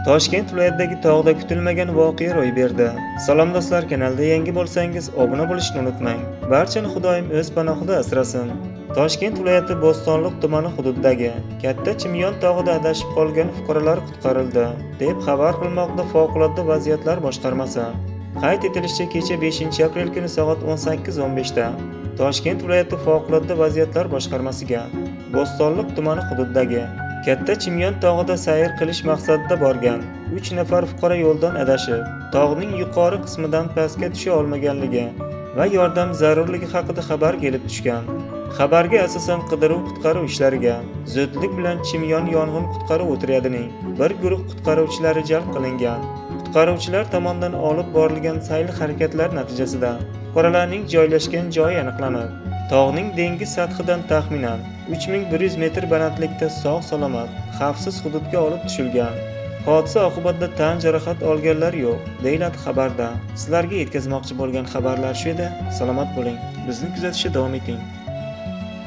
Toshkent viloyatidagi tog'da kutilmagan voqea ro'y berdi. Salom do'stlar, kanalda yangi bo'lsangiz obuna bo'lishni unutmang. Barchani Xudoyim o'z panohida asrasin. Toshkent viloyati Bo'stonliq tumani hududidagi Katta Chimyon tog'ida adashib qolgan fuqarolar qutqarildi, deb xabar qilmoqda Favqulodda vaziyatlar boshqarmasi. Qayd etilishicha, kecha 5-aprel kuni soat 18:15 da Toshkent viloyati Favqulodda vaziyatlar boshqarmasiga Bo'stonliq tumani hududidagi Katta Chimyon tog'ida sayr qilish maqsadida borgan 3 nafar fuqaro yo'ldan adashib, tog'ning yuqori qismidan pastga tusha olmaganligi va yordam zarurligi haqida xabar kelib tushgan. Xabarga asosan qidiruv-qutqaruv ishlariga zudlik bilan Chimyon yong'in qutqaruv o'tryadining bir guruh qutqaruvchilari jalb qilingan. Qutqaruvchilar tomonidan olib borilgan sa'y-harakatlar natijasida fuqarolarning joylashgan joyi aniqlanib, tog'ning dengiz sathidan taxminan 3100 metr balandlikda sog'-salomat, xavfsiz hududga olib tushilgan. Hodisa oqibatida tan jarohat olganlar yo'q, deyiladi xabarda. Sizlarga yetkazmoqchi bo'lgan xabarlar shu edi. Salomat bo'ling. Bizni kuzatishda davom eting.